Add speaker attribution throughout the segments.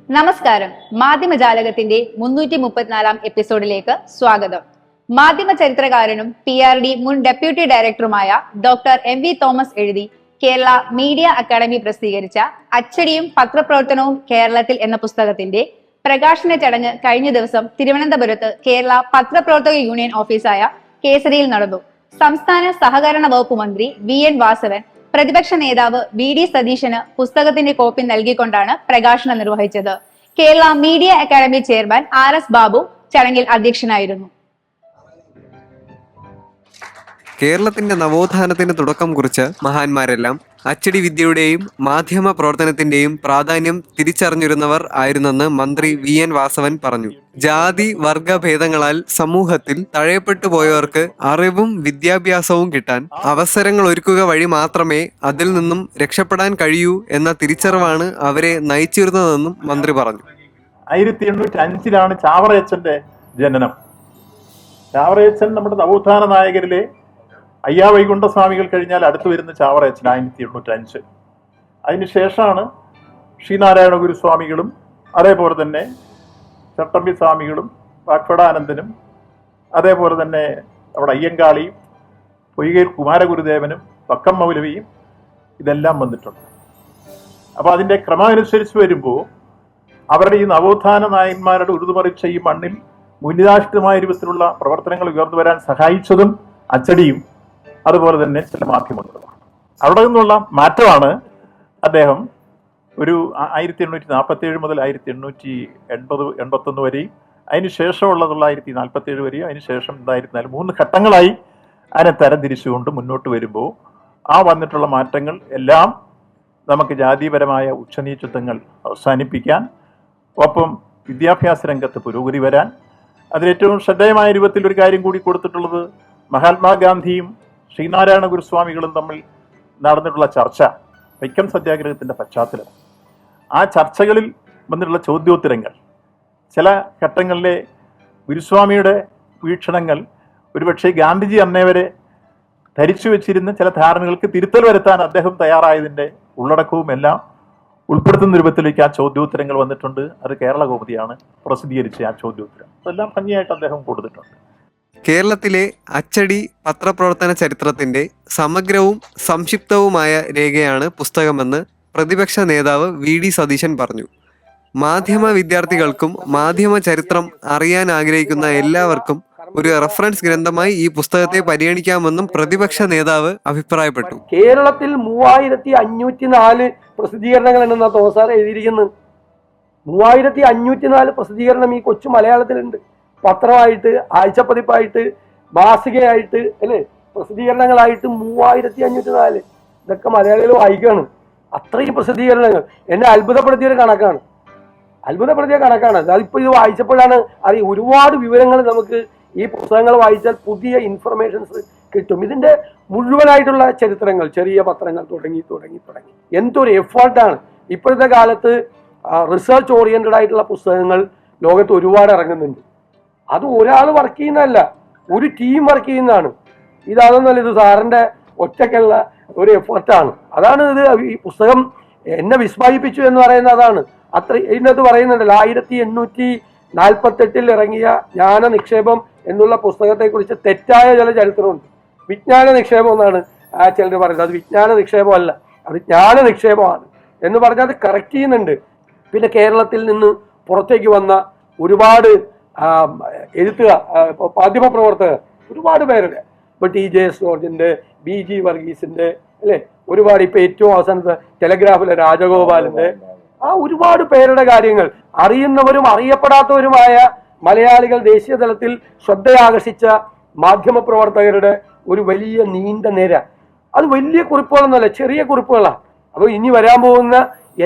Speaker 1: നമസ്കാരം. മാധ്യമജാലകത്തിന്റെ 334 എപ്പിസോഡിലേക്ക് സ്വാഗതം. മാധ്യമ ചരിത്രകാരനും PRD മുൻ ഡെപ്യൂട്ടി ഡയറക്ടറുമായ ഡോക്ടർ MV തോമസ് എഴുതി കേരള മീഡിയ അക്കാദമി പ്രസിദ്ധീകരിച്ച അച്ചടിയും പത്രപ്രവർത്തനവും കേരളത്തിൽ എന്ന പുസ്തകത്തിന്റെ പ്രകാശന ചടങ്ങ് കഴിഞ്ഞ ദിവസം തിരുവനന്തപുരത്ത് കേരള പത്രപ്രവർത്തക യൂണിയൻ ഓഫീസായ കേസരിയിൽ നടന്നു. സംസ്ഥാന സഹകരണ വകുപ്പ് മന്ത്രി VN വാസവൻ പ്രതിപക്ഷ നേതാവ് VD സതീശന് പുസ്തകത്തിന്റെ കോപ്പി നൽകിക്കൊണ്ടാണ് പ്രകാശനം നിർവഹിച്ചത്. Kerala media academy chairman RS Babu ചടങ്ങിൽ അധ്യക്ഷനായിരുന്നു.
Speaker 2: കേരളത്തിന്റെ നവോത്ഥാനത്തിന് തുടക്കം കുറിച്ച് മഹാന്മാരെല്ലാം അച്ചടി വിദ്യയുടെയും മാധ്യമ പ്രവർത്തനത്തിന്റെയും പ്രാധാന്യം തിരിച്ചറിഞ്ഞിരുന്നവർ ആയിരുന്നെന്ന് മന്ത്രി VN വാസവൻ പറഞ്ഞു. ജാതി വർഗ ഭേദങ്ങളാൽ സമൂഹത്തിൽ തഴയപ്പെട്ടു പോയവർക്ക് അറിവും വിദ്യാഭ്യാസവും കിട്ടാൻ അവസരങ്ങൾ ഒരുക്കുക വഴി മാത്രമേ അതിൽ നിന്നും രക്ഷപ്പെടാൻ കഴിയൂ എന്ന തിരിച്ചറിവാണ് അവരെ നയിച്ചിരുന്നതെന്നും മന്ത്രി പറഞ്ഞു.
Speaker 3: 1805 ചാവറയച്ചന്റെ ജനനം. ചാവറയച്ചൻ നമ്മുടെ നവോത്ഥാന നായകരിലെ അയ്യാ വൈകുണ്ഠസ്വാമികൾ കഴിഞ്ഞാൽ അടുത്തു വരുന്ന ചാവറയച്ചൻ 1805. അതിനുശേഷമാണ് ശ്രീനാരായണ ഗുരുസ്വാമികളും അതേപോലെ തന്നെ ചട്ടമ്പി സ്വാമികളും വാഗ്ഭടാനന്ദനും അതേപോലെ തന്നെ നമ്മുടെ അയ്യങ്കാളിയും പൊയ്കയിൽ കുമാരഗുരുദേവനും വക്കം മൗലവിയും ഇതെല്ലാം വന്നിട്ടുണ്ട്. അപ്പോൾ അതിൻ്റെ ക്രമമനുസരിച്ച് വരുമ്പോൾ അവരുടെ ഈ നവോത്ഥാന നായന്മാരുടെ ഉറുതുമറിച്ച ഈ മണ്ണിൽ മുന്നിതാഷ്ഠിതമായ രൂപത്തിലുള്ള പ്രവർത്തനങ്ങൾ ഉയർന്നു വരാൻ സഹായിച്ചതും അച്ചടിയും അതുപോലെ തന്നെ ചില മാധ്യമങ്ങളുമാണ്. അവിടെ നിന്നുള്ള മാറ്റമാണ് അദ്ദേഹം ഒരു 1847 മുതൽ 1881 വരെയും അതിന് ശേഷമുള്ളതുള്ള 1947 വരെയും അതിനുശേഷം 2004 3 ഘട്ടങ്ങളായി അതിനെ തരംതിരിച്ചുകൊണ്ട് മുന്നോട്ട് വരുമ്പോൾ ആ വന്നിട്ടുള്ള മാറ്റങ്ങൾ എല്ലാം നമുക്ക് ജാതിപരമായ ഉച്ചനീചത്വങ്ങൾ അവസാനിപ്പിക്കാൻ, ഒപ്പം വിദ്യാഭ്യാസ രംഗത്ത് പുരോഗതി വരാൻ, അതിലേറ്റവും ശ്രദ്ധേയമായ രൂപത്തിൽ ഒരു കാര്യം കൂടി കൊടുത്തിട്ടുള്ളത് മഹാത്മാഗാന്ധിയും ശ്രീനാരായണ ഗുരുസ്വാമികളും തമ്മിൽ നടന്നിട്ടുള്ള ചർച്ച, വൈക്കം സത്യാഗ്രഹത്തിന്റെ പശ്ചാത്തലം. ആ ചർച്ചകളിൽ വന്നിട്ടുള്ള ചോദ്യോത്തരങ്ങൾ, ചില ഘട്ടങ്ങളിലെ ഗുരുസ്വാമിയുടെ വീക്ഷണങ്ങൾ ഒരുപക്ഷെ ഗാന്ധിജി അന്നേവരെ ധരിച്ചു വെച്ചിരുന്ന ചില ധാരണകൾക്ക് തിരുത്തൽ വരുത്താൻ അദ്ദേഹം തയ്യാറായതിൻ്റെ ഉള്ളടക്കവും എല്ലാം ഉൾപ്പെടുത്തുന്ന രൂപത്തിലേക്ക് ആ ചോദ്യോത്തരങ്ങൾ വന്നിട്ടുണ്ട്. അത് കേരള കൗമുദിയാണ് പ്രസിദ്ധീകരിച്ച ആ ചോദ്യോത്തരം. അതെല്ലാം ഭംഗിയായിട്ട് അദ്ദേഹം കൊടുത്തിട്ടുണ്ട്.
Speaker 2: കേരളത്തിലെ അച്ചടി പത്രപ്രവർത്തന ചരിത്രത്തിന്റെ സമഗ്രവും സംക്ഷിപ്തവുമായ രേഖയാണ് പുസ്തകമെന്ന് പ്രതിപക്ഷ നേതാവ് VD സതീശൻ പറഞ്ഞു. മാധ്യമ വിദ്യാർത്ഥികൾക്കും മാധ്യമ ചരിത്രം അറിയാൻ ആഗ്രഹിക്കുന്ന എല്ലാവർക്കും ഒരു റെഫറൻസ് ഗ്രന്ഥമായി ഈ പുസ്തകത്തെ പരിഗണിക്കാമെന്നും പ്രതിപക്ഷ നേതാവ് അഭിപ്രായപ്പെട്ടു.
Speaker 4: കേരളത്തിൽ 3504 പ്രസിദ്ധീകരണങ്ങൾ ഉണ്ടെന്നാ തോമസാർ എഴുതിയിരിക്കുന്നത്. 3504 പ്രസിദ്ധീകരണം ഈ കൊച്ചു മലയാളത്തിലുണ്ട്. പത്രമായിട്ട്, ആഴ്ചപ്പതിപ്പായിട്ട്, മാസികയായിട്ട്, അല്ലേ, പ്രസിദ്ധീകരണങ്ങളായിട്ട് 3504. ഇതൊക്കെ മലയാളികൾ വായിക്കുകയാണ്. അത്രയും പ്രസിദ്ധീകരണങ്ങൾ എന്നെ അത്ഭുതപ്പെടുത്തിയ കണക്കാണ്. അതിപ്പോൾ ഇത് വായിച്ചപ്പോഴാണ് അറിയാം, ഒരുപാട് വിവരങ്ങൾ നമുക്ക് ഈ പുസ്തകങ്ങൾ വായിച്ചാൽ പുതിയ ഇൻഫർമേഷൻസ് കിട്ടും. ഇതിന്റെ മുഴുവനായിട്ടുള്ള ചരിത്രങ്ങൾ, ചെറിയ പത്രങ്ങൾ തുടങ്ങി എന്തൊരു എഫേർട്ടാണ്. ഇപ്പോഴത്തെ കാലത്ത് റിസർച്ച് ഓറിയന്റഡ് ആയിട്ടുള്ള പുസ്തകങ്ങൾ ലോകത്ത് ഒരുപാട് ഇറങ്ങുന്നുണ്ട്. അത് ഒരാൾ വർക്ക് ചെയ്യുന്നതല്ല, ഒരു ടീം വർക്ക് ചെയ്യുന്നതാണ്. അതൊന്നല്ല, ഇത് സാറിന്റെ ഒറ്റയ്ക്കുള്ള ഒരു എഫേർട്ടാണ്. അതാണ് ഈ പുസ്തകം എന്നെ വിസ്മയിപ്പിച്ചു എന്ന് പറയുന്നത്. അതാണ് ഇതിനകത്ത് പറയുന്നുണ്ടല്ലോ, 1848 ഇറങ്ങിയ ജ്ഞാന നിക്ഷേപം എന്നുള്ള പുസ്തകത്തെക്കുറിച്ച് തെറ്റായ ചില ചരിത്രമുണ്ട്. വിജ്ഞാന നിക്ഷേപം എന്നാണ് ചിലർ പറയുന്നത്. അത് വിജ്ഞാന നിക്ഷേപമല്ല, അത് ജ്ഞാന നിക്ഷേപമാണ് എന്ന് പറഞ്ഞാൽ അത് കറക്റ്റ് ചെയ്യുന്നുണ്ട്. പിന്നെ കേരളത്തിൽ നിന്ന് പുറത്തേക്ക് വന്ന ഒരുപാട് മാധ്യമ പ്രവർത്തകർ ഒരുപാട് പേരുടെ, ഇപ്പൊ TJS ജോർജിന്റെ, BG വർഗീസിന്റെ, അല്ലെ, ഒരുപാട് ഇപ്പൊ ഏറ്റവും അവസാനത്തെ ടെലഗ്രാഫിലെ രാജഗോപാലിന്റെ, ആ ഒരുപാട് പേരുടെ കാര്യങ്ങൾ അറിയുന്നവരും അറിയപ്പെടാത്തവരുമായ മലയാളികൾ ദേശീയ തലത്തിൽ ശ്രദ്ധയാകർഷിച്ച മാധ്യമ പ്രവർത്തകരുടെ ഒരു വലിയ നീണ്ട നിര. അത് വലിയ കുറിപ്പുകളൊന്നുമല്ല, ചെറിയ കുറിപ്പുകളാണ്. അപ്പോൾ ഇനി വരാൻ പോകുന്ന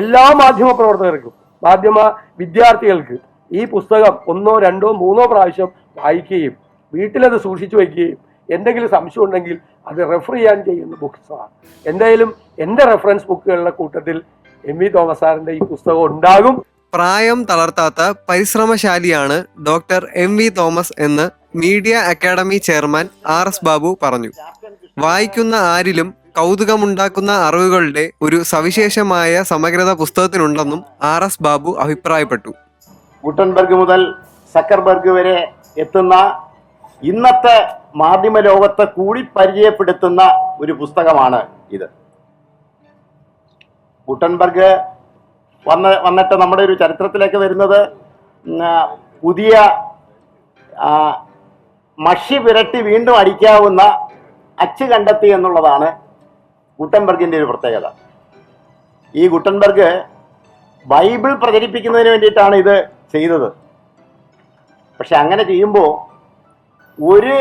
Speaker 4: എല്ലാ മാധ്യമ പ്രവർത്തകർക്കും, മാധ്യമ വിദ്യാർത്ഥികൾക്ക് ഈ പുസ്തകം 1, 2, 3 പ്രാവശ്യം വായിക്കുകയും വീട്ടിലത് സൂക്ഷിച്ചു വയ്ക്കുകയും എന്തെങ്കിലും സംശയം ഉണ്ടെങ്കിൽ അത് റെഫർ ചെയ്യാൻ ചെയ്യുന്ന ബുക്സാണ്. എന്തായാലും എൻ്റെ റെഫറൻസ് ബുക്കുകളുടെ കൂട്ടത്തിൽ MV തോമസ് സാറിന്റെ ഈ പുസ്തകം ഉണ്ടാകും.
Speaker 2: പ്രായം തളർത്താത്ത പരിശ്രമശാലിയാണ് ഡോക്ടർ MV തോമസ് എന്ന് media academy chairman RS Babu പറഞ്ഞു. വായിക്കുന്ന ആരിലും കൗതുകമുണ്ടാക്കുന്ന അറിവുകളുടെ ഒരു സവിശേഷമായ സമഗ്രത പുസ്തകത്തിനുണ്ടെന്നും RS ബാബു അഭിപ്രായപ്പെട്ടു.
Speaker 5: ഗുട്ടൻബർഗ് മുതൽ സക്കർബർഗ് വരെ എത്തുന്ന ഇന്നത്തെ മാധ്യമ ലോകത്തെ കൂടി പരിചയപ്പെടുത്തുന്ന ഒരു പുസ്തകമാണ് ഇത്. ഗുട്ടൻബർഗ് വന്നിട്ട് നമ്മുടെ ഒരു ചരിത്രത്തിലേക്ക് വരുന്നത് പുതിയ മഷി പുരട്ടി വീണ്ടും അടിക്കാവുന്ന അച്ച് കണ്ടെത്തി എന്നുള്ളതാണ് ഗുട്ടൻബർഗിൻ്റെ ഒരു പ്രത്യേകത. ഈ ഗുട്ടൻബർഗ് ബൈബിൾ പ്രചരിപ്പിക്കുന്നതിന് വേണ്ടിയിട്ടാണ് ഇത് ചെയ്തത്. പക്ഷെ അങ്ങനെ ചെയ്യുമ്പോൾ ഒരു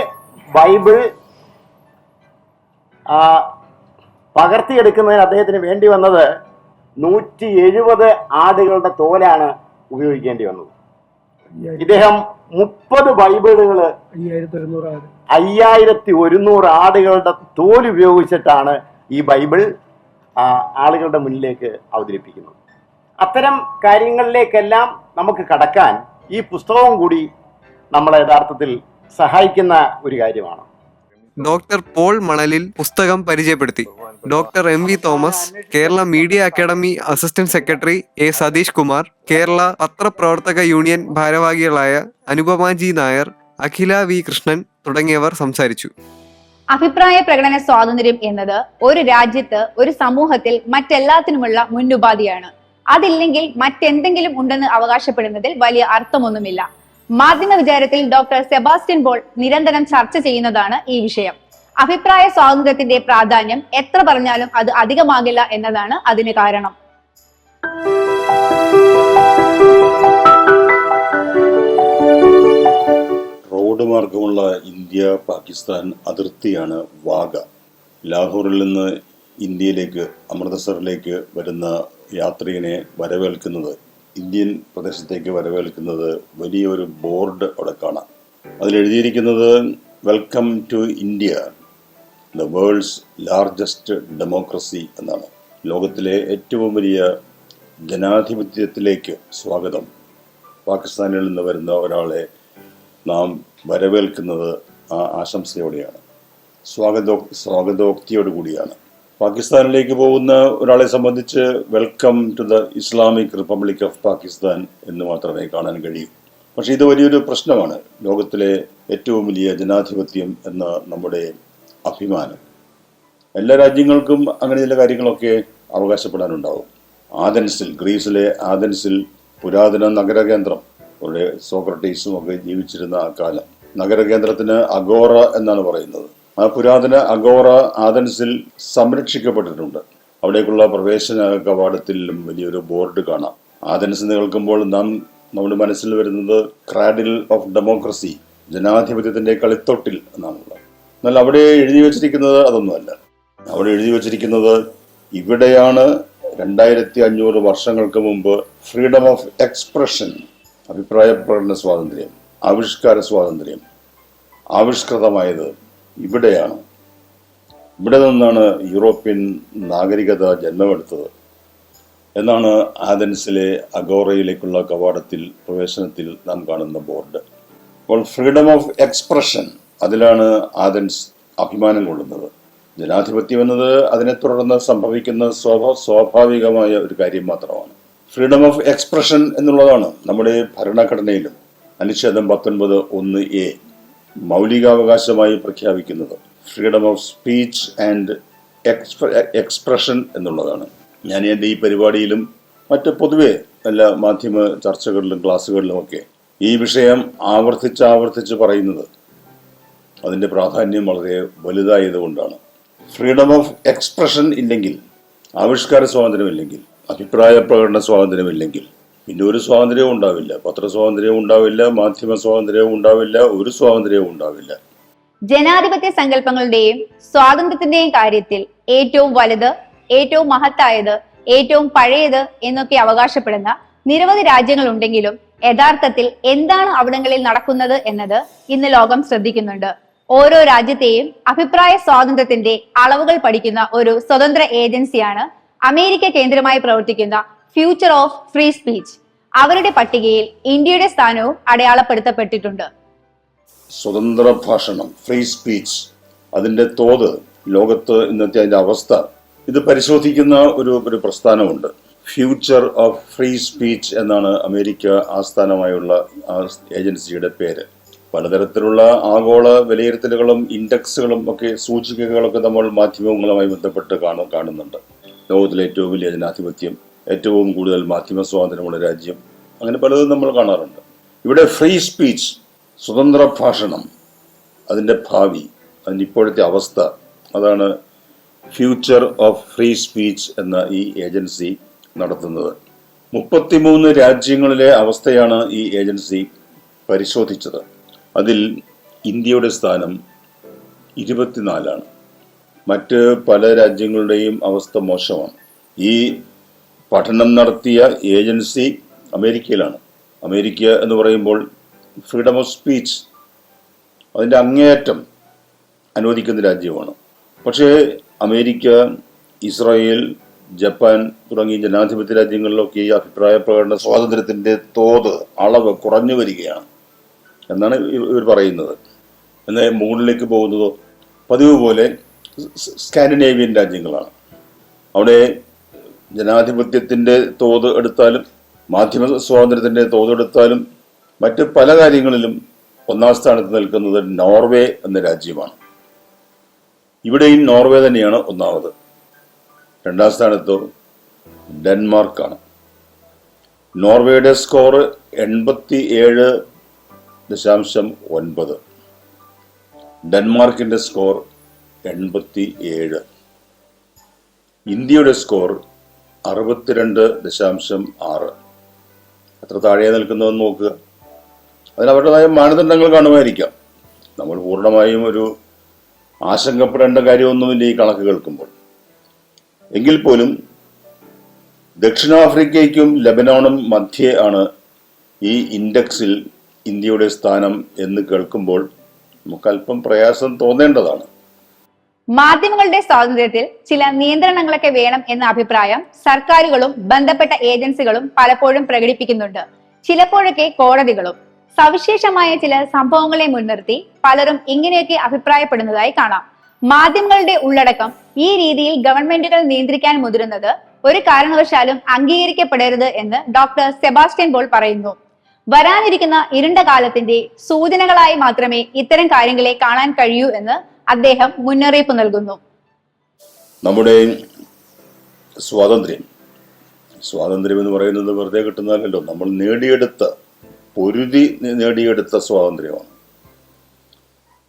Speaker 5: ബൈബിൾ പകർത്തിയെടുക്കുന്നതിന് അദ്ദേഹത്തിന് വേണ്ടി വന്നത് 170 ആടുകളുടെ തോലാണ് ഉപയോഗിക്കേണ്ടി വന്നത്. ഇദ്ദേഹം 30 ബൈബിളുകൾ 5100 ആടുകളുടെ തോൽ ഉപയോഗിച്ചിട്ടാണ് ഈ ബൈബിൾ ആളുകളുടെ മുന്നിലേക്ക് അവതരിപ്പിക്കുന്നത്. അത്തരം കാര്യങ്ങളിലേക്കെല്ലാം നമുക്ക് കടക്കാൻ ഈ പുസ്തകവും കൂടി നമ്മളെ യഥാർത്ഥത്തിൽ സഹായിക്കുന്ന ഒരു കാര്യമാണ്.
Speaker 2: ഡോക്ടർ പോൾ മണലിൽ പുസ്തകം പരിചയപ്പെടുത്തി. Doctor MV Thomas, Kerala media academy assistant secretary A Satheesh Kumar, Kerala പത്രപ്രവർത്തക യൂണിയൻ ഭാരവാഹികളായ അനുപമ G നായർ, അഖില V കൃഷ്ണൻ തുടങ്ങിയവർ സംസാരിച്ചു.
Speaker 1: അഭിപ്രായ പ്രകടന സ്വാതന്ത്ര്യം എന്നത് ഒരു രാജ്യത്ത്, ഒരു സമൂഹത്തിൽ മറ്റെല്ലാത്തിനുമുള്ള മുന്നുപാധിയാണ്. അതില്ലെങ്കിൽ മറ്റെന്തെങ്കിലും ഉണ്ടെന്ന് അവകാശപ്പെടുന്നതിൽ വലിയ അർത്ഥമൊന്നുമില്ല. മാധ്യമ വിചാരത്തിൽ ഡോക്ടർ സെബാസ്റ്റ്യൻ പോൾ നിരന്തരം ചർച്ച ചെയ്യുന്നതാണ് ഈ വിഷയം. അഭിപ്രായ സ്വാതന്ത്ര്യത്തിന്റെ പ്രാധാന്യം എത്ര പറഞ്ഞാലും അത് അധികമാകില്ല എന്നതാണ് അതിന് കാരണം.
Speaker 6: റോഡ് മാർഗമുള്ള ഇന്ത്യ പാകിസ്ഥാൻ അതിർത്തിയാണ് വാഗ. ലാഹോറിൽ നിന്ന് ഇന്ത്യയിലേക്ക് അമൃതസറിലേക്ക് വരുന്ന യാത്രികനെ വരവേൽക്കുന്നത്, ഇന്ത്യൻ പ്രദേശത്തേക്ക് വരവേൽക്കുന്നത് വലിയൊരു ബോർഡ് അവിടെ കാണാം. അതിലെഴുതിയിരിക്കുന്നത് welcome to India, the world's largest democracy എന്നാണ്. ലോകത്തിലെ ഏറ്റവും വലിയ ജനാധിപത്യത്തിലേക്ക് സ്വാഗതം. പാകിസ്ഥാനിൽ നിന്ന് വരുന്ന ഒരാളെ നാം വരവേൽക്കുന്നത് ആ ആശംസയോടെയാണ്, സ്വാഗതോക്തിയോടു കൂടിയാണ്. പാകിസ്ഥാനിലേക്ക് പോകുന്ന ഒരാളെ സംബന്ധിച്ച് welcome to the Islamic Republic of Pakistan എന്ന് മാത്രമേ കാണാൻ കഴിയൂ. പക്ഷേ ഇത് വലിയൊരു പ്രശ്നമാണ്. ലോകത്തിലെ ഏറ്റവും വലിയ ജനാധിപത്യം എന്ന നമ്മുടെ അഭിമാനം. എല്ലാ രാജ്യങ്ങൾക്കും അങ്ങനെ ചില കാര്യങ്ങളൊക്കെ അവകാശപ്പെടാനുണ്ടാവും. ആഥൻസിൽ, ഗ്രീസിലെ ആഥൻസിൽ പുരാതന നഗരകേന്ദ്രം, അവിടെ സോക്രട്ടീസും ഒക്കെ ജീവിച്ചിരുന്ന ആ കാലം, നഗരകേന്ദ്രത്തിന് അഗോറ എന്നാണ് പറയുന്നത്. ആ പുരാതന അഗോറ ആഥൻസിൽ സംരക്ഷിക്കപ്പെട്ടിട്ടുണ്ട്. അവിടേക്കുള്ള പ്രവേശന കവാടത്തിലും വലിയൊരു ബോർഡ് കാണാം. ആഥൻസ് കേൾക്കുമ്പോൾ നമ്മുടെ മനസ്സിൽ വരുന്നത് ക്രാഡിൽ ഓഫ് ഡെമോക്രസി, ജനാധിപത്യത്തിന്റെ കളിത്തൊട്ടിൽ എന്നാണുള്ളത്. എന്നാൽ അവിടെ എഴുതി വച്ചിരിക്കുന്നത് അതൊന്നുമല്ല. അവിടെ എഴുതി വച്ചിരിക്കുന്നത് ഇവിടെയാണ് 2500 വർഷങ്ങൾക്ക് മുമ്പ് ഫ്രീഡം ഓഫ് എക്സ്പ്രഷൻ, അഭിപ്രായ പ്രകടന സ്വാതന്ത്ര്യം, ആവിഷ്കാര സ്വാതന്ത്ര്യം ആവിഷ്കൃതമായത് ഇവിടെയാണ്. ഇവിടെ നിന്നാണ് യൂറോപ്യൻ നാഗരികത ജന്മമെടുത്തത് എന്നാണ് ആഥൻസിലെ അഗോറയിലേക്കുള്ള കവാടത്തിൽ പ്രവേശനത്തിൽ നാം കാണുന്ന ബോർഡ്. അപ്പോൾ ഫ്രീഡം ഓഫ് എക്സ്പ്രഷൻ, അതിലാണ് ആഥൻസ് അഭിമാനം കൊള്ളുന്നത്. ജനാധിപത്യം എന്നത് അതിനെ തുടർന്ന് സംഭവിക്കുന്ന സ്വാഭാവികമായ ഒരു കാര്യം മാത്രമാണ്. ഫ്രീഡം ഓഫ് എക്സ്പ്രഷൻ എന്നുള്ളതാണ് നമ്മുടെ ഭരണഘടനയിലും അനുച്ഛേദം 19(1)(a) മൗലികാവകാശമായി പ്രഖ്യാപിക്കുന്നത്. Freedom of speech and expression എന്നുള്ളതാണ്. ഞാൻ എൻ്റെ ഈ പരിപാടിയിലും മറ്റ് പൊതുവെ എല്ലാ മാധ്യമ ചർച്ചകളിലും ക്ലാസ്സുകളിലുമൊക്കെ ഈ വിഷയം ആവർത്തിച്ച് പറയുന്നത് അതിൻ്റെ പ്രാധാന്യം വളരെ വലുതായതുകൊണ്ടാണ്. ഫ്രീഡം ഓഫ് എക്സ്പ്രഷൻ ഇല്ലെങ്കിൽ, ആവിഷ്കാര സ്വാതന്ത്ര്യമില്ലെങ്കിൽ, അഭിപ്രായ പ്രകടന സ്വാതന്ത്ര്യമില്ലെങ്കിൽ പിന്നെ ഒരു സ്വാതന്ത്ര്യവും ഉണ്ടാവില്ല. പത്രസ്വാതന്ത്ര്യവും ഉണ്ടാവില്ല, മാധ്യമ സ്വാതന്ത്ര്യവും ഉണ്ടാവില്ല, ഒരു സ്വാതന്ത്ര്യവും ഉണ്ടാവില്ല.
Speaker 1: ജനാധിപത്യ സങ്കല്പങ്ങളുടെയും സ്വാതന്ത്ര്യത്തിന്റെയും കാര്യത്തിൽ ഏറ്റവും വലുത്, ഏറ്റവും മഹത്തായത്, ഏറ്റവും പഴയത് എന്നൊക്കെ അവകാശപ്പെടുന്ന നിരവധി രാജ്യങ്ങളുണ്ടെങ്കിലും യഥാർത്ഥത്തിൽ എന്താണ് അവിടങ്ങളിൽ നടക്കുന്നത് എന്നത് ഇന്ന് ലോകം ശ്രദ്ധിക്കുന്നുണ്ട്. ഓരോ രാജ്യത്തെയും അഭിപ്രായ സ്വാതന്ത്ര്യത്തിന്റെ അളവുകൾ പഠിക്കുന്ന ഒരു സ്വതന്ത്ര ഏജൻസിയാണ് അമേരിക്ക കേന്ദ്രമായി പ്രവർത്തിക്കുന്ന ഫ്യൂച്ചർ ഓഫ് ഫ്രീ സ്പീച്ച്. അവരുടെ പട്ടികയിൽ ഇന്ത്യയുടെ സ്ഥാനവും അടയാളപ്പെടുത്തപ്പെട്ടിട്ടുണ്ട്.
Speaker 6: സ്വതന്ത്ര ഭാഷണം, ഫ്രീ സ്പീച്ച്, അതിൻ്റെ തോത് ലോകത്ത് ഇന്നത്തെ അതിൻ്റെ അവസ്ഥ ഇത് പരിശോധിക്കുന്ന ഒരു പ്രസ്ഥാനമുണ്ട്. ഫ്യൂച്ചർ ഓഫ് ഫ്രീ സ്പീച്ച് എന്നാണ് അമേരിക്ക ആസ്ഥാനമായുള്ള ആ ഏജൻസിയുടെ പേര്. പലതരത്തിലുള്ള ആഗോള വിലയിരുത്തലുകളും ഇൻഡെക്സുകളും ഒക്കെ സൂചികകളൊക്കെ നമ്മൾ മാധ്യമങ്ങളുമായി ബന്ധപ്പെട്ട് കാണുന്നുണ്ട്. ലോകത്തിലെ ഏറ്റവും വലിയ ജനാധിപത്യം, ഏറ്റവും കൂടുതൽ മാധ്യമ സ്വാതന്ത്ര്യമുള്ള രാജ്യം, അങ്ങനെ പലതും നമ്മൾ കാണാറുണ്ട്. ഇവിടെ ഫ്രീ സ്പീച്ച്, സ്വതന്ത്ര ഭാഷണം, അതിൻ്റെ ഭാവി, അതിൻ്റെ ഇപ്പോഴത്തെ അവസ്ഥ, അതാണ് ഫ്യൂച്ചർ ഓഫ് ഫ്രീ സ്പീച്ച് എന്ന ഈ ഏജൻസി നടത്തുന്നത്. 33 രാജ്യങ്ങളിലെ അവസ്ഥയാണ് ഈ ഏജൻസി പരിശോധിച്ചത്. അതിൽ ഇന്ത്യയുടെ സ്ഥാനം 24. മറ്റ് പല രാജ്യങ്ങളുടെയും അവസ്ഥ മോശമാണ്. ഈ പഠനം നടത്തിയ ഏജൻസി അമേരിക്കയിലാണ്. അമേരിക്ക എന്ന് പറയുമ്പോൾ ഫ്രീഡം ഓഫ് സ്പീച്ച് അതിൻ്റെ അങ്ങേയറ്റം അനുവദിക്കുന്ന രാജ്യമാണ്. പക്ഷേ അമേരിക്ക, ഇസ്രായേൽ, ജപ്പാൻ തുടങ്ങിയ ജനാധിപത്യ രാജ്യങ്ങളിലൊക്കെ ഈ അഭിപ്രായ പ്രകടന സ്വാതന്ത്ര്യത്തിൻ്റെ തോത്, അളവ് കുറഞ്ഞു വരികയാണ് എന്നാണ് ഇവർ പറയുന്നത്. എന്നാൽ മുകളിലേക്ക് പോകുന്നതോ പതിവ് പോലെ സ്കാൻഡിനേവിയൻ രാജ്യങ്ങളാണ്. അവിടെ ജനാധിപത്യത്തിൻ്റെ തോത് എടുത്താലും മാധ്യമ സ്വാതന്ത്ര്യത്തിൻ്റെ തോത് എടുത്താലും മറ്റ് പല കാര്യങ്ങളിലും ഒന്നാം സ്ഥാനത്ത് നിൽക്കുന്നത് നോർവേ എന്ന രാജ്യമാണ്. ഇവിടെയും നോർവേ തന്നെയാണ് ഒന്നാമത്. രണ്ടാം സ്ഥാനത്ത് ഡെൻമാർക്കാണ്. നോർവേയുടെ സ്കോർ 87.9, ഡെൻമാർക്കിന്റെ സ്കോർ 87, ഇന്ത്യയുടെ സ്കോർ 62.6. എത്ര താഴെ നിൽക്കുന്നതെന്ന് നോക്കുക. അതിന് അവരുടേതായ മാനദണ്ഡങ്ങൾ കാണുമായിരിക്കാം. നമ്മൾ പൂർണ്ണമായും ഒരു ആശങ്കപ്പെടേണ്ട കാര്യമൊന്നുമില്ല ഈ കണക്ക് കേൾക്കുമ്പോൾ. എങ്കിൽ പോലും ദക്ഷിണാഫ്രിക്കയ്ക്കും ലബനോണും മധ്യേ ആണ് ഈ ഇൻഡെക്സിൽ ഇന്ത്യയുടെ സ്ഥാനം എന്ന് കേൾക്കുമ്പോൾ നമുക്ക് അല്പം പ്രയാസം തോന്നേണ്ടതാണ്.
Speaker 1: മാധ്യമങ്ങളുടെ സ്വാതന്ത്ര്യത്തിൽ ചില നിയന്ത്രണങ്ങളൊക്കെ വേണം എന്ന അഭിപ്രായം സർക്കാരുകളും ബന്ധപ്പെട്ട ഏജൻസികളും പലപ്പോഴും പ്രകടിപ്പിക്കുന്നുണ്ട്. ചിലപ്പോഴൊക്കെ കോടതികളും. സവിശേഷമായ ചില സംഭവങ്ങളെ മുൻനിർത്തി പലരും ഇങ്ങനെയൊക്കെ അഭിപ്രായപ്പെടുന്നതായി കാണാം. മാധ്യമങ്ങളുടെ ഉള്ളടക്കം ഈ രീതിയിൽ ഗവൺമെന്റുകൾ നിയന്ത്രിക്കാൻ മുതിരുന്നത് ഒരു കാരണവശാലും അംഗീകരിക്കപ്പെടരുത് എന്ന് ഡോക്ടർ സെബാസ്റ്റ്യൻ പോൾ പറയുന്നു. വരാനിരിക്കുന്ന ഇരുണ്ട കാലത്തിന്റെ സൂചനകളായി മാത്രമേ ഇത്തരം കാര്യങ്ങളെ കാണാൻ കഴിയൂ എന്ന് അദ്ദേഹം മുന്നറിയിപ്പ് നൽകുന്നു.
Speaker 6: നമ്മുടെ സ്വാതന്ത്ര്യം എന്ന് പറയുന്നത് വെറുതെ കിട്ടുന്നതല്ലോ. നമ്മൾ പൊരുതി നേടിയെടുത്ത സ്വാതന്ത്ര്യമാണ്.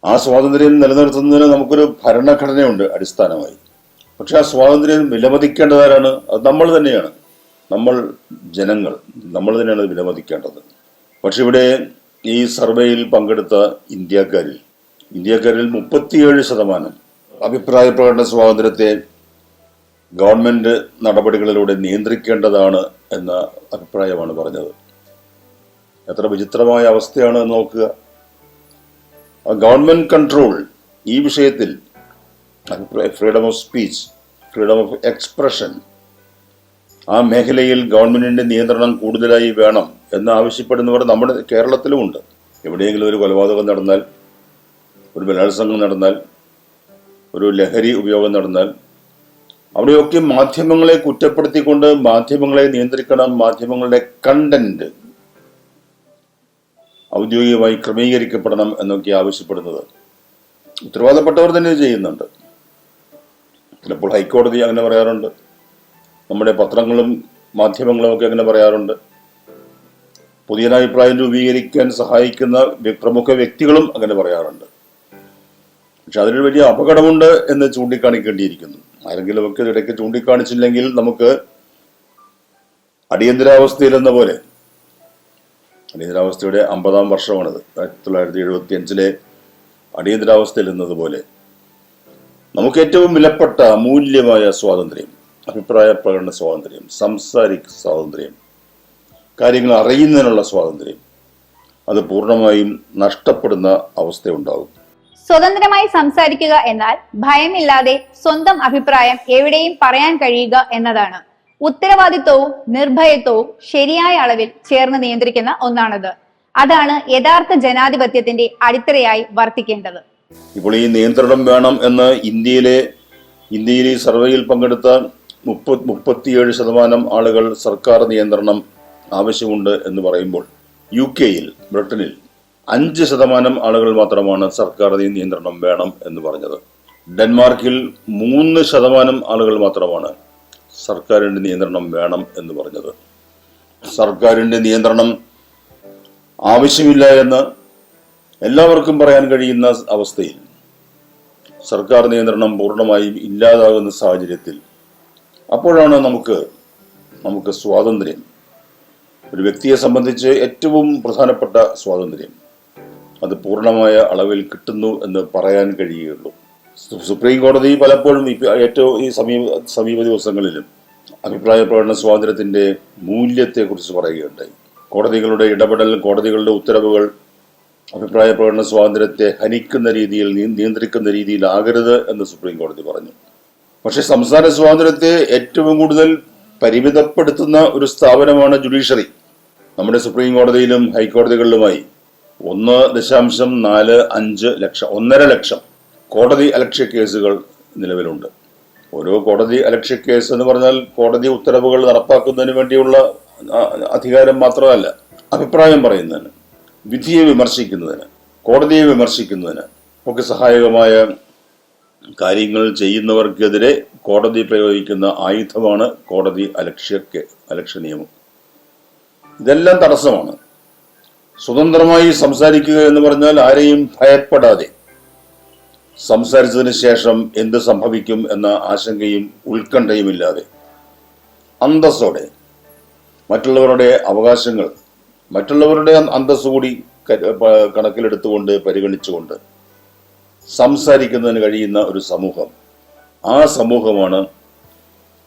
Speaker 6: ആ സ്വാതന്ത്ര്യം നിലനിർത്തുന്നതിന് നമുക്കൊരു ഭരണഘടനയുണ്ട് അടിസ്ഥാനമായി. പക്ഷെ ആ സ്വാതന്ത്ര്യം വിലമതിക്കേണ്ടതാരാണ്? അത് നമ്മൾ തന്നെയാണ്. നമ്മൾ ജനങ്ങൾ, നമ്മൾ തന്നെയാണ് അത് വിലമതിക്കേണ്ടത്. പക്ഷെ ഇവിടെ ഈ സർവേയിൽ പങ്കെടുത്ത ഇന്ത്യക്കാരിൽ 37% അഭിപ്രായ പ്രകടന സ്വാതന്ത്ര്യത്തെ ഗവൺമെന്റ് നടപടികളിലൂടെ നിയന്ത്രിക്കേണ്ടതാണ് എന്ന അഭിപ്രായമാണ് പറഞ്ഞത്. എത്ര വിചിത്രമായ അവസ്ഥയാണ് നോക്കുക. ഗവൺമെന്റ് കൺട്രോൾ ഈ വിഷയത്തിൽ, freedom of speech, freedom of expression, ആ മേഖലയിൽ ഗവൺമെന്റിന്റെ നിയന്ത്രണം കൂടുതലായി വേണം എന്ന് ആവശ്യപ്പെടുന്നവർ നമ്മുടെ കേരളത്തിലുമുണ്ട്. എവിടെയെങ്കിലും ഒരു കൊലപാതകം നടന്നാൽ, ഒരു ബലാത്സംഗം നടന്നാൽ, ഒരു ലഹരി ഉപയോഗം നടന്നാൽ അവിടെയൊക്കെ മാധ്യമങ്ങളെ കുറ്റപ്പെടുത്തിക്കൊണ്ട് മാധ്യമങ്ങളെ നിയന്ത്രിക്കണം, മാധ്യമങ്ങളുടെ കണ്ടന്റ് ഔദ്യോഗികമായി ക്രമീകരിക്കപ്പെടണം എന്നൊക്കെ ആവശ്യപ്പെടുന്നത് ഉത്തരവാദപ്പെട്ടവർ തന്നെ ചെയ്യുന്നുണ്ട്. ചിലപ്പോൾ ഹൈക്കോടതി അങ്ങനെ പറയാറുണ്ട്, നമ്മുടെ പത്രങ്ങളും മാധ്യമങ്ങളും ഒക്കെ അങ്ങനെ പറയാറുണ്ട്. പൊതുജനാഭിപ്രായം രൂപീകരിക്കാൻ സഹായിക്കുന്ന പ്രമുഖ വ്യക്തികളും അങ്ങനെ പറയാറുണ്ട്. പക്ഷെ അതിനൊരു വലിയ അപകടമുണ്ട് എന്ന് ചൂണ്ടിക്കാണിക്കേണ്ടിയിരിക്കുന്നു. ആരെങ്കിലും ഒക്കെ ഇടയ്ക്ക് ചൂണ്ടിക്കാണിച്ചില്ലെങ്കിൽ നമുക്ക് അടിയന്തരാവസ്ഥയിലെന്ന പോലെ, അടിയന്തരാവസ്ഥയുടെ 50-ാം വർഷമാണിത്, 1975 അടിയന്തരാവസ്ഥയിൽ എന്നതുപോലെ നമുക്ക് ഏറ്റവും വിലപ്പെട്ട അമൂല്യമായ സ്വാതന്ത്ര്യം, അഭിപ്രായ പ്രകടന സ്വാതന്ത്ര്യം, സ്വാതന്ത്ര്യം, കാര്യങ്ങൾ അറിയുന്നതിനുള്ള സ്വാതന്ത്ര്യം, അത് പൂർണ്ണമായും നഷ്ടപ്പെടുന്ന അവസ്ഥയുണ്ടാകും.
Speaker 1: സ്വതന്ത്രമായി സംസാരിക്കുക എന്നാൽ ഭയമില്ലാതെ സ്വന്തം അഭിപ്രായം എവിടെയും പറയാൻ കഴിയുക എന്നതാണ്. ഉത്തരവാദിത്വവും നിർഭയത്വവും ശരിയായ അളവിൽ ചേർന്ന് നിയന്ത്രിക്കുന്ന ഒന്നാണത്. അതാണ് യഥാർത്ഥ ജനാധിപത്യത്തിന്റെ അടിത്തറയായി വർത്തിക്കേണ്ടത്.
Speaker 6: ഇപ്പോൾ ഈ നിയന്ത്രണം വേണം എന്ന് ഇന്ത്യയിൽ ഈ സർവേയിൽ പങ്കെടുത്ത 37% ആളുകൾ സർക്കാർ നിയന്ത്രണം ആവശ്യമുണ്ട് എന്ന് പറയുമ്പോൾ UK ബ്രിട്ടനിൽ 5% ആളുകൾ മാത്രമാണ് സർക്കാർ നിയന്ത്രണം വേണം എന്ന് പറഞ്ഞത്. ഡെൻമാർക്കിൽ 3% ആളുകൾ മാത്രമാണ് സർക്കാരിൻ്റെ നിയന്ത്രണം വേണം എന്ന് പറഞ്ഞത്. സർക്കാരിൻ്റെ നിയന്ത്രണം ആവശ്യമില്ല എന്ന് എല്ലാവർക്കും പറയാൻ കഴിയുന്ന അവസ്ഥയിൽ സർക്കാർ നിയന്ത്രണം പൂർണ്ണമായും ഇല്ലാതാകുന്ന സാഹചര്യത്തിൽ അപ്പോഴാണ് നമുക്ക് സ്വാതന്ത്ര്യം, ഒരു വ്യക്തിയെ സംബന്ധിച്ച് ഏറ്റവും പ്രധാനപ്പെട്ട സ്വാതന്ത്ര്യം അത് പൂർണ്ണമായ അളവിൽ കിട്ടുന്നു എന്ന് പറയാൻ കഴിയുകയുള്ളൂ. സുപ്രീം കോടതി പലപ്പോഴും ഏറ്റവും ഈ സമീപ ദിവസങ്ങളിലും അഭിപ്രായ പ്രകടന സ്വാതന്ത്ര്യത്തിൻ്റെ മൂല്യത്തെക്കുറിച്ച് പറയുകയുണ്ടായി. കോടതികളുടെ ഇടപെടൽ, കോടതികളുടെ ഉത്തരവുകൾ അഭിപ്രായ പ്രകടന സ്വാതന്ത്ര്യത്തെ ഹനിക്കുന്ന രീതിയിൽ, നിയന്ത്രിക്കുന്ന രീതിയിലാകരുത് എന്ന് സുപ്രീം കോടതി പറഞ്ഞു. പക്ഷെ സംസ്ഥാന സ്വാതന്ത്ര്യത്തെ ഏറ്റവും കൂടുതൽ പരിമിതപ്പെടുത്തുന്ന ഒരു സ്ഥാപനമാണ് ജുഡീഷ്യറി. നമ്മുടെ സുപ്രീം കോടതിയിലും ഹൈക്കോടതികളിലുമായി 1.45 ലക്ഷം 1.5 ലക്ഷം കോടതി അലക്ഷ്യ കേസുകൾ നിലവിലുണ്ട്. ഓരോ കോടതി അലക്ഷ്യ കേസ് എന്ന് പറഞ്ഞാൽ കോടതി ഉത്തരവുകൾ നടപ്പാക്കുന്നതിന് വേണ്ടിയുള്ള അധികാരം മാത്രമല്ല, അഭിപ്രായം പറയുന്നതിന്, വിധിയെ വിമർശിക്കുന്നതിന്, കോടതിയെ വിമർശിക്കുന്നതിന് ഒക്കെ സഹായകമായ കാര്യങ്ങൾ ചെയ്യുന്നവർക്കെതിരെ കോടതി പ്രയോഗിക്കുന്ന ആയുധമാണ് കോടതി അലക്ഷ്യ നിയമം. ഇതെല്ലാം തടസ്സമാണ്. സ്വതന്ത്രമായി സംസാരിക്കുക എന്ന് പറഞ്ഞാൽ ആരെയും ഭയപ്പെടാതെ സംസാരിച്ചതിന് ശേഷം എന്ത് സംഭവിക്കും എന്ന ആശങ്കയും ഉത്കണ്ഠയുമില്ലാതെ അന്തസ്സോടെ മറ്റുള്ളവരുടെ അവകാശങ്ങൾ, മറ്റുള്ളവരുടെ അന്തസ്സ് കൂടി കണക്കിലെടുത്തുകൊണ്ട് പരിഗണിച്ചുകൊണ്ട് സംസാരിക്കുന്നതിന് കഴിയുന്ന ഒരു സമൂഹം,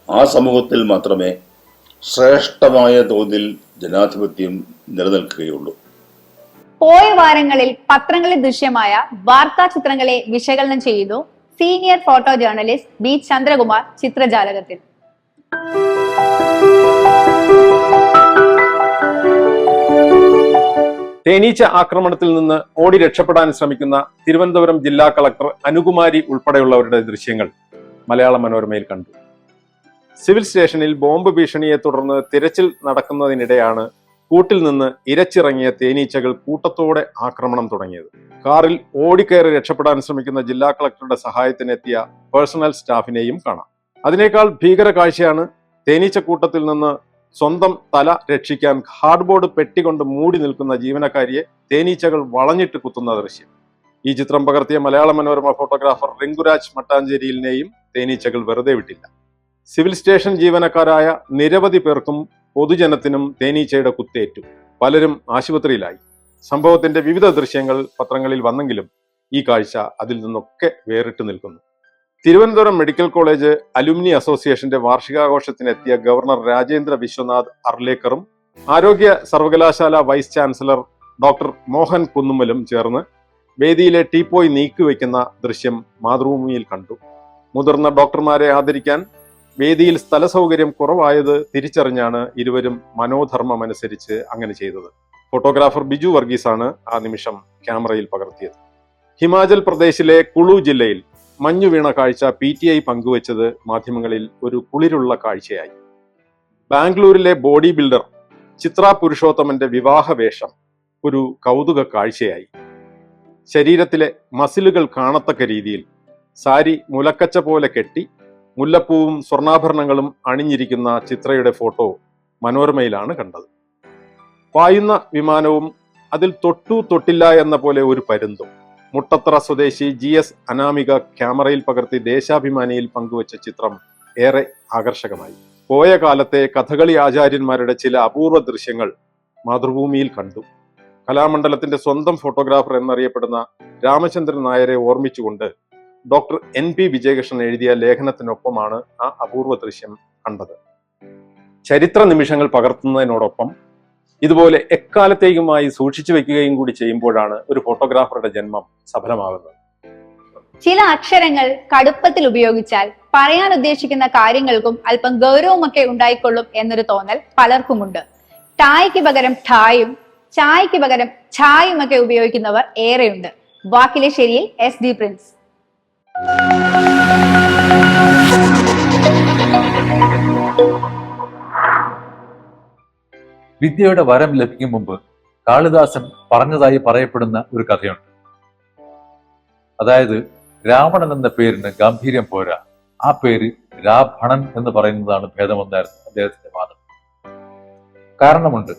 Speaker 6: ആ സമൂഹത്തിൽ മാത്രമേ ശ്രേഷ്ഠമായ തോതിൽ ജനാധിപത്യം നിലനിൽക്കുകയുള്ളൂ.
Speaker 1: പോയ വാരങ്ങളിൽ പത്രങ്ങളിൽ ദൃശ്യമായ വാർത്താ ചിത്രങ്ങളെ വിശകലനം ചെയ്യുന്നു senior photo journalist B Chandrakumar ചിത്രജാലകത്തിൽ.
Speaker 3: തേനീച്ച ആക്രമണത്തിൽ നിന്ന് ഓടി രക്ഷപ്പെടാൻ ശ്രമിക്കുന്ന തിരുവനന്തപുരം ജില്ലാ കളക്ടർ അനുകുമാരി ഉൾപ്പെടെയുള്ളവരുടെ ദൃശ്യങ്ങൾ മലയാള മനോരമയിൽ കണ്ടു. സിവിൽ സ്റ്റേഷനിൽ ബോംബ് ഭീഷണിയെ തുടർന്ന് തിരച്ചിൽ നടക്കുന്നതിനിടെയാണ് കൂട്ടിൽ നിന്ന് ഇരച്ചിറങ്ങിയ തേനീച്ചകൾ കൂട്ടത്തോടെ ആക്രമണം തുടങ്ങിയത്. കാറിൽ ഓടിക്കയറി രക്ഷപ്പെടാൻ ശ്രമിക്കുന്ന ജില്ലാ കളക്ടറുടെ സഹായത്തിനെത്തിയ പേഴ്സണൽ സ്റ്റാഫിനെയും കാണാം. അതിനേക്കാൾ ഭീകര കാഴ്ചയാണ് തേനീച്ചക്കൂട്ടത്തിൽ നിന്ന് സ്വന്തം തല രക്ഷിക്കാൻ ഹാർഡ്ബോർഡ് പെട്ടികൊണ്ട് മൂടി നിൽക്കുന്ന ജീവനക്കാരിയെ തേനീച്ചകൾ വളഞ്ഞിട്ട് കുത്തുന്ന ദൃശ്യം. ഈ ചിത്രം പകർത്തിയ മലയാള മനോരമ ഫോട്ടോഗ്രാഫർ റിങ്കുരാജ് മട്ടാഞ്ചേരിയിലിനെയും തേനീച്ചകൾ വെറുതെ വിട്ടില്ല. സിവിൽ സ്റ്റേഷൻ ജീവനക്കാരായ നിരവധി പേർക്കും പൊതുജനത്തിനും തേനീച്ചയുടെ കുത്തേറ്റു. പലരും ആശുപത്രിയിലായി. സംഭവത്തിന്റെ വിവിധ ദൃശ്യങ്ങൾ പത്രങ്ങളിൽ വന്നെങ്കിലും ഈ കാഴ്ച അതിൽ നിന്നൊക്കെ വേറിട്ട് നിൽക്കുന്നു. തിരുവനന്തപുരം മെഡിക്കൽ കോളേജ് അലുമിനി അസോസിയേഷന്റെ വാർഷികാഘോഷത്തിനെത്തിയ ഗവർണർ രാജേന്ദ്ര വിശ്വനാഥ് അർലേക്കറും ആരോഗ്യ സർവകലാശാല വൈസ് ചാൻസലർ ഡോക്ടർ മോഹൻ കുന്നുമ്മലും ചേർന്ന് വേദിയിലെ ടീപ്പോയ് നീക്കിവെക്കുന്ന ദൃശ്യം മാതൃഭൂമിയിൽ കണ്ടു. മുതിർന്ന ഡോക്ടർമാരെ ആദരിക്കാൻ വേദിയിൽ സ്ഥല സൗകര്യം കുറവായത് തിരിച്ചറിഞ്ഞാണ് ഇരുവരും മനോധർമ്മമനുസരിച്ച് അങ്ങനെ ചെയ്തത്. ഫോട്ടോഗ്രാഫർ ബിജു വർഗീസാണ് ആ നിമിഷം ക്യാമറയിൽ പകർത്തിയത്. ഹിമാചൽ പ്രദേശിലെ കുളു ജില്ലയിൽ മഞ്ഞു വീണ കാഴ്ച PTI പങ്കുവച്ചത് മാധ്യമങ്ങളിൽ ഒരു കുളിരുള്ള കാഴ്ചയായി. ബാംഗ്ലൂരിലെ ബോഡി ബിൽഡർ ചിത്ര പുരുഷോത്തമന്റെ വിവാഹ വേഷം ഒരു കൗതുക കാഴ്ചയായി. ശരീരത്തിലെ മസിലുകൾ കാണത്തക്ക രീതിയിൽ സാരി മുലക്കച്ച പോലെ കെട്ടി മുല്ലപ്പൂവും സ്വർണ്ണാഭരണങ്ങളും അണിഞ്ഞിരിക്കുന്ന ചിത്രയുടെ ഫോട്ടോ മനോരമയിലാണ് കണ്ടത്. പായുന്ന വിമാനവും അതിൽ തൊട്ടു തൊട്ടില്ല എന്ന പോലെ ഒരു പരുന്തും. മുട്ടത്തറ സ്വദേശി GS അനാമിക ക്യാമറയിൽ പകർത്തി ദേശാഭിമാനിയിൽ പങ്കുവച്ച ചിത്രം ഏറെ ആകർഷകമായി. പോയ കാലത്തെ കഥകളി ആചാര്യന്മാരുടെ ചില അപൂർവ ദൃശ്യങ്ങൾ മാതൃഭൂമിയിൽ കണ്ടു. കലാമണ്ഡലത്തിന്റെ സ്വന്തം ഫോട്ടോഗ്രാഫർ എന്നറിയപ്പെടുന്ന രാമചന്ദ്രൻ നായരെ ഓർമ്മിച്ചുകൊണ്ട് ഡോക്ടർ NP വിജയകൃഷ്ണൻ എഴുതിയ ലേഖനത്തിനൊപ്പമാണ് ആ അപൂർവ ദൃശ്യം കണ്ടത്. ചരിത്ര നിമിഷങ്ങൾ പകർത്തുന്നതിനോടൊപ്പം ഇതുപോലെ എക്കാലത്തേക്കുമായി സൂക്ഷിച്ചു വെക്കുകയും കൂടി ചെയ്യുമ്പോഴാണ് ഒരു ഫോട്ടോഗ്രാഫറുടെ ജന്മം സഫലമാകുന്നത്.
Speaker 1: ചില അക്ഷരങ്ങൾ കടുപ്പത്തിൽ ഉപയോഗിച്ചാൽ പറയാൻ ഉദ്ദേശിക്കുന്ന കാര്യങ്ങൾക്കും അല്പം ഗൗരവമൊക്കെ ഉണ്ടായിക്കൊള്ളും എന്നൊരു തോന്നൽ പലർക്കുമുണ്ട്. ടായ്ക്ക് പകരം ഠായും ചായക്ക് പകരം ഛായും ഒക്കെ ഉപയോഗിക്കുന്നവർ ഏറെയുണ്ട്. വാക്കിലെ ശരിയിൽ SD പ്രിൻസ്.
Speaker 7: വിദ്യയുടെ വരം ലഭിക്കും മുമ്പ് കാളിദാസൻ പറഞ്ഞതായി പറയപ്പെടുന്ന ഒരു കഥയുണ്ട്. അതായത്, രാവണൻ എന്ന പേരിന് ഗാംഭീര്യം പോരാ, ആ പേര് രാഭണൻ എന്ന് പറയുന്നതാണ് ഭേദമെന്നായിരുന്നു അദ്ദേഹത്തിന്റെ വാദം. കാരണമുണ്ട്.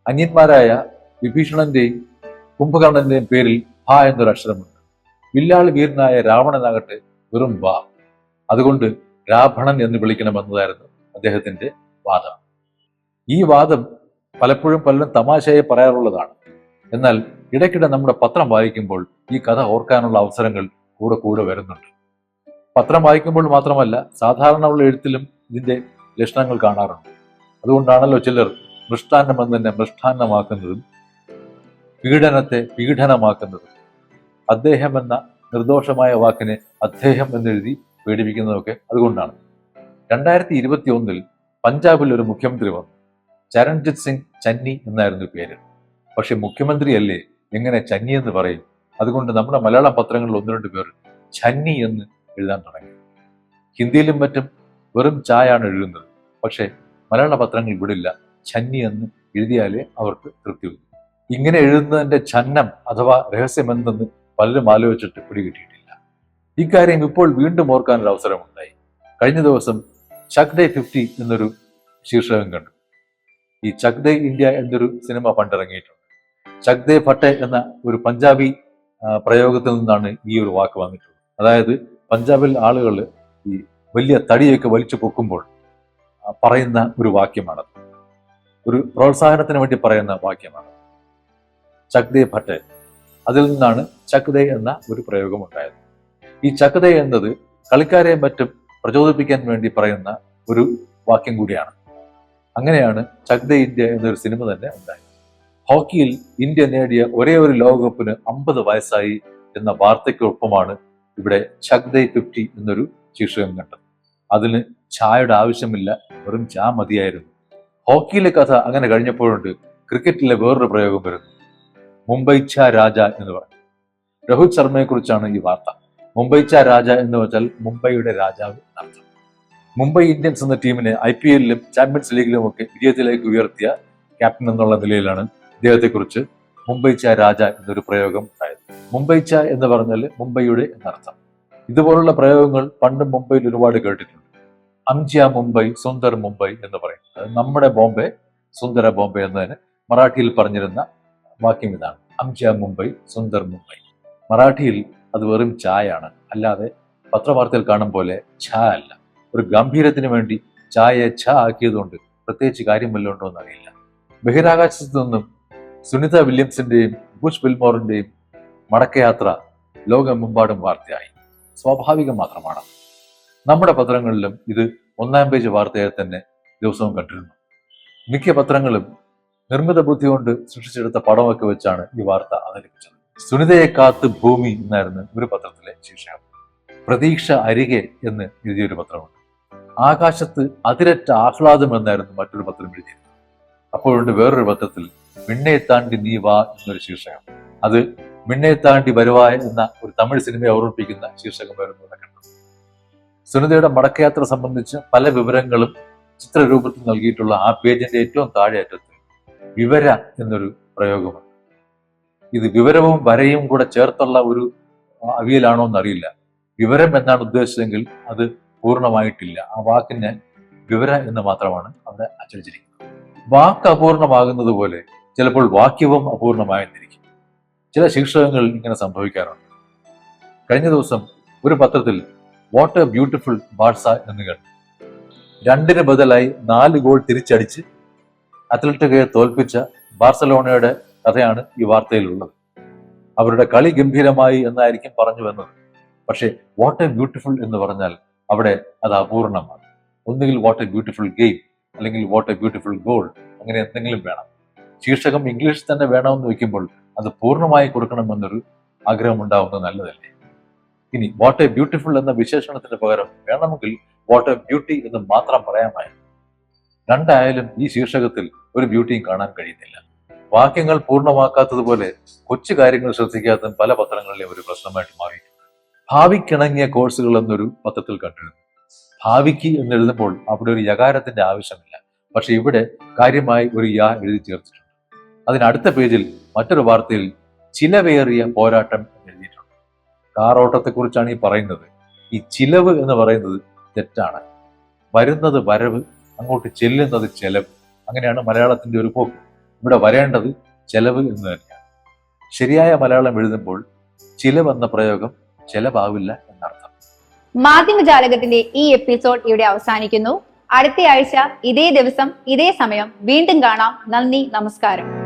Speaker 7: അന്യന്മാരായ വിഭീഷണന്റെയും കുംഭകർണന്റെയും പേരിൽ ഭ എന്നൊരു അക്ഷരമുണ്ട്. വില്ലാളി വീരനായ രാവണനാകട്ടെ വെറും ഭ. അതുകൊണ്ട് രാഭണൻ എന്ന് വിളിക്കണമെന്നതായിരുന്നു അദ്ദേഹത്തിന്റെ വാദം. ഈ വാദം പലപ്പോഴും പലരും തമാശയായി പറയാറുള്ളതാണ്. എന്നാൽ ഇടയ്ക്കിടെ നമ്മുടെ പത്രം വായിക്കുമ്പോൾ ഈ കഥ ഓർക്കാനുള്ള അവസരങ്ങൾ കൂടെ വരുന്നുണ്ട്. പത്രം വായിക്കുമ്പോൾ മാത്രമല്ല, സാധാരണ എഴുത്തിലും ഇതിന്റെ ലക്ഷണങ്ങൾ കാണാറുണ്ട്. അതുകൊണ്ടാണല്ലോ ചിലർ മൃഷ്ടാന്നം എന്ന് തന്നെ മൃഷ്ടാന്നമാക്കുന്നതും പീഡനത്തെ പീഡനമാക്കുന്നതും അദ്ദേഹം എന്ന നിർദോഷമായ വാക്കിനെ അദ്ദേഹം എന്നെഴുതി പേടിപ്പിക്കുന്നതൊക്കെ അതുകൊണ്ടാണ്. 2021 പഞ്ചാബിൽ ഒരു മുഖ്യമന്ത്രി വന്നു. ചരൺജിത് സിംഗ് ചന്നി എന്നായിരുന്നു പേര്. പക്ഷെ മുഖ്യമന്ത്രിയല്ലേ, എങ്ങനെ ചന്നി എന്ന് പറയും? അതുകൊണ്ട് നമ്മുടെ മലയാളം പത്രങ്ങളിൽ 1-2 പേർ ചന്നി എന്ന് എഴുതാൻ തുടങ്ങി. ഹിന്ദിയിലും മറ്റും വെറും ചായാണ് എഴുതുന്നത്. പക്ഷെ മലയാള പത്രങ്ങൾ വിടില്ല, ചന്നി എന്ന് എഴുതിയാലേ അവർക്ക് തൃപ്തി വരും. ഇങ്ങനെ എഴുതുന്നതിന്റെ ഛന്നം അഥവാ രഹസ്യമെന്തെന്ന് പലരും ആലോചിച്ചിട്ട് പിടികിട്ടിയിട്ടില്ല. ഇക്കാര്യം ഇപ്പോൾ വീണ്ടും ഓർക്കാനൊരു അവസരമുണ്ടായി. കഴിഞ്ഞ ദിവസം ചക് ഡേ 50 എന്നൊരു ശീർഷകം കണ്ടു. ഈ ചക് ദേ ഇന്ത്യ എന്നൊരു സിനിമ പണ്ടിറങ്ങിയിട്ടുണ്ട്. ചക് ദേ ഭട്ടെ എന്ന ഒരു പഞ്ചാബി പ്രയോഗത്തിൽ നിന്നാണ് ഈ ഒരു വാക്ക് വന്നിട്ടുള്ളത്. അതായത്, പഞ്ചാബിൽ ആളുകൾ ഈ വലിയ തടിയൊക്കെ വലിച്ചു പൊക്കുമ്പോൾ പറയുന്ന ഒരു വാക്യമാണത്. ഒരു പ്രോത്സാഹനത്തിന് വേണ്ടി പറയുന്ന വാക്യമാണ് ചക് ദേ ഭട്ടെ. അതിൽ നിന്നാണ് ചക് ദേ എന്ന ഒരു പ്രയോഗം ഉണ്ടായത്. ഈ ചക് ദേ എന്നത് കളിക്കാരെ മറ്റും പ്രചോദിപ്പിക്കാൻ വേണ്ടി പറയുന്ന ഒരു വാക്യം കൂടിയാണ്. അങ്ങനെയാണ് ചക് ദേ ഇന്ത്യ എന്നൊരു സിനിമ തന്നെ ഉണ്ടായത്. ഹോക്കിയിൽ ഇന്ത്യ നേടിയ ഒരേ ഒരു ലോകകപ്പിന് 50 വയസ്സായി എന്ന വാർത്തയ്ക്കൊപ്പമാണ് ഇവിടെ ചക് ദേ 50 എന്നൊരു ശീർഷകം കണ്ടത്. അതിന് ചായയുടെ ആവശ്യമില്ല, വെറും ചാ മതിയായിരുന്നു. ഹോക്കിയിലെ കഥ അങ്ങനെ കഴിഞ്ഞപ്പോഴുണ്ട് ക്രിക്കറ്റിലെ വേറൊരു പ്രയോഗം വരുന്നു. മുംബൈ ഛ രാജ എന്ന് പറഞ്ഞു. രോഹിത് ശർമ്മയെ കുറിച്ചാണ് ഈ വാർത്ത. മുംബൈ ഛ രാജ എന്ന് വെച്ചാൽ മുംബൈയുടെ രാജാവ് എന്നർത്ഥം. മുംബൈ ഇന്ത്യൻസ് എന്ന ടീമിനെ IPL-ലും ചാമ്പ്യൻസ് ലീഗിലും ഒക്കെ വിജയത്തിലേക്ക് ഉയർത്തിയ ക്യാപ്റ്റൻ എന്നുള്ള നിലയിലാണ് ഇദ്ദേഹത്തെക്കുറിച്ച് മുംബൈ ഛ രാജ എന്നൊരു പ്രയോഗം ഉണ്ടായത്. മുംബൈ ഛ എന്ന് പറഞ്ഞാൽ മുംബൈയുടെ എന്നർത്ഥം. ഇതുപോലുള്ള പ്രയോഗങ്ങൾ പണ്ടും മുംബൈയിൽ ഒരുപാട് കേട്ടിട്ടുണ്ട്. അംജ്യ മുംബൈ, സുന്ദർ മുംബൈ എന്ന് പറയും. അത് നമ്മുടെ ബോംബെ, സുന്ദര ബോംബെ എന്നതിന് മറാഠിയിൽ പറഞ്ഞിരുന്ന വാക്യം ഇതാണ്: അംജ്യ മുംബൈ, സുന്ദർ മുംബൈ. മറാഠിയിൽ അത് വെറും ചായാണ്, അല്ലാതെ പത്രവാർത്തയിൽ കാണും പോലെ ഛ അല്ല. ഒരു ഗംഭീരത്തിന് വേണ്ടി ചായയെ ഛ ആക്കിയതുകൊണ്ട് പ്രത്യേകിച്ച് കാര്യം വല്ലതും ഉണ്ടോ എന്നറിയില്ല. ബഹിരാകാശത്തു നിന്നും സുനിത വില്യംസിന്റെയും ബുഷ് ബിൽമോറിന്റെയും മടക്കയാത്ര ലോകമെമ്പാടും വാർത്തയായി. സ്വാഭാവികം മാത്രമാണ്. നമ്മുടെ പത്രങ്ങളിലും ഇത് 1-ാം പേജ് വാർത്തയായി തന്നെ ദിവസവും കണ്ടിരുന്നു. മിക്ക പത്രങ്ങളും നിർമ്മിത ബുദ്ധി കൊണ്ട് സൃഷ്ടിച്ചെടുത്ത പടമൊക്കെ വെച്ചാണ് ഈ വാർത്ത അവതരിപ്പിച്ചത്. സുനിതയെ കാത്ത് ഭൂമി എന്നായിരുന്നു ഒരു പത്രത്തിലെ ശീർഷകം. പ്രതീക്ഷ അരികെ എന്ന് എഴുതിയൊരു പത്രമുണ്ട്. ആകാശത്ത് അതിരറ്റ ആഹ്ലാദം എന്നായിരുന്നു മറ്റൊരു പത്രം എഴുതിയത്. അപ്പോഴുണ്ട് വേറൊരു പത്രത്തിൽ മിണ്ണെ താണ്ടി നീ വാ എന്നൊരു ശീർഷകം. അത് മിണ്ണെ താണ്ടി വരുവായ എന്ന ഒരു തമിഴ് സിനിമയെ ഓർമ്മിപ്പിക്കുന്ന ശീർഷകം വരുന്നത് കണ്ടു. സുനിതയുടെ മടക്കയാത്ര സംബന്ധിച്ച് പല വിവരങ്ങളും ചിത്രരൂപത്തിൽ നൽകിയിട്ടുള്ള ആ പേജിന്റെ ഏറ്റവും താഴെ അറ്റത്ത് വിവര എന്നൊരു പ്രയോഗമുണ്ട്. ഇത് വിവരവും വരയും കൂടെ ചേർത്തുള്ള ഒരു അവിയലാണോ എന്നറിയില്ല. വിവരം എന്നാണ് ഉദ്ദേശിച്ചതെങ്കിൽ അത് പൂർണ്ണമായിട്ടില്ല. ആ വാക്കിന് വിവര എന്ന് മാത്രമാണ് അവിടെ അച്ചടിച്ചിരിക്കുന്നത്. വാക്ക് അപൂർണമാകുന്നത് പോലെ ചിലപ്പോൾ വാക്യവും അപൂർണമായെന്നിരിക്കും. ചില ശീർഷകങ്ങൾ ഇങ്ങനെ സംഭവിക്കാറുണ്ട്. കഴിഞ്ഞ ദിവസം ഒരു പത്രത്തിൽ വാട്ട് എ ബ്യൂട്ടിഫുൾ ബാഴ്സ എന്ന് കണ്ടു. 2-ന് ബദലായി 4 ഗോൾ തിരിച്ചടിച്ച് അത്ലറ്റിക്കയെ തോൽപ്പിച്ച ബാർസലോണയുടെ കഥയാണ് ഈ വാർത്തയിലുള്ളത്. അവരുടെ കളി ഗംഭീരമായി എന്നായിരിക്കും പറഞ്ഞു വന്നത്. പക്ഷേ വാട്ട് എ ബ്യൂട്ടിഫുൾ എന്ന് പറഞ്ഞാൽ അവിടെ അത് അപൂർണമാണ്. ഒന്നുകിൽ വാട്ട് എ ബ്യൂട്ടിഫുൾ ഗെയിം, അല്ലെങ്കിൽ വാട്ട് എ ബ്യൂട്ടിഫുൾ ഗോൾ, അങ്ങനെ എന്തെങ്കിലും വേണം. ശീർഷകം ഇംഗ്ലീഷിൽ തന്നെ വേണമെന്ന് വെക്കുമ്പോൾ അത് പൂർണ്ണമായി കൊടുക്കണമെന്നൊരു ആഗ്രഹം ഉണ്ടാവുന്നത് നല്ലതല്ലേ? ഇനി വാട്ട് എ ബ്യൂട്ടിഫുൾ എന്ന വിശേഷണത്തിന് പകരം വേണമെങ്കിൽ വാട്ട് എ ബ്യൂട്ടി എന്ന് മാത്രം പറയാമായിരുന്നു. രണ്ടായാലും ഈ ശീർഷകത്തിൽ ഒരു ബ്യൂട്ടിയും കാണാൻ കഴിയുന്നില്ല. വാക്യങ്ങൾ പൂർണ്ണമാക്കാത്തതുപോലെ കൊച്ചു കാര്യങ്ങൾ ശ്രദ്ധിക്കാത്തതും പല പത്രങ്ങളിലെയും ഒരു പ്രശ്നമായിട്ട് മാറിയിട്ടുണ്ട്. ഭാവിക്കിണങ്ങിയ കോഴ്സുകൾ എന്നൊരു പത്രത്തിൽ കണ്ടിരുന്നു. ഭാവിക്ക് എന്നെഴുതുമ്പോൾ അവിടെ ഒരു യകാരത്തിന്റെ ആവശ്യമില്ല. പക്ഷെ ഇവിടെ കാര്യമായി ഒരു യാ എഴുതി ചേർത്തിട്ടുണ്ട്. അതിനടുത്ത പേജിൽ മറ്റൊരു വാർത്തയിൽ ചിലവേറിയ പോരാട്ടം എന്ന് എഴുതിയിട്ടുണ്ട്. കാർ ഓട്ടത്തെക്കുറിച്ചാണ് ഈ പറയുന്നത്. ഈ ചിലവ് എന്ന് പറയുന്നത് തെറ്റാണ്. വരുന്നത് വരവ്, അങ്ങോട്ട് ചെല്ലുന്നത് ചെലവ്. അങ്ങനെയാണ് മലയാളത്തിന്റെ ഒരു പോക്ക്. ഇവിടെ വരേണ്ടത് ചെലവ് എന്ന് തന്നെയാണ്. ശരിയായ മലയാളം എഴുതുമ്പോൾ ചിലവ് എന്ന പ്രയോഗം ചെലവാവില്ല എന്നർത്ഥം.
Speaker 1: മാധ്യമജാലകത്തിന്റെ ഈ എപ്പിസോഡ് ഇവിടെ അവസാനിക്കുന്നു. അടുത്ത ആഴ്ച ഇതേ ദിവസം ഇതേ സമയം വീണ്ടും കാണാം. നന്ദി, നമസ്കാരം.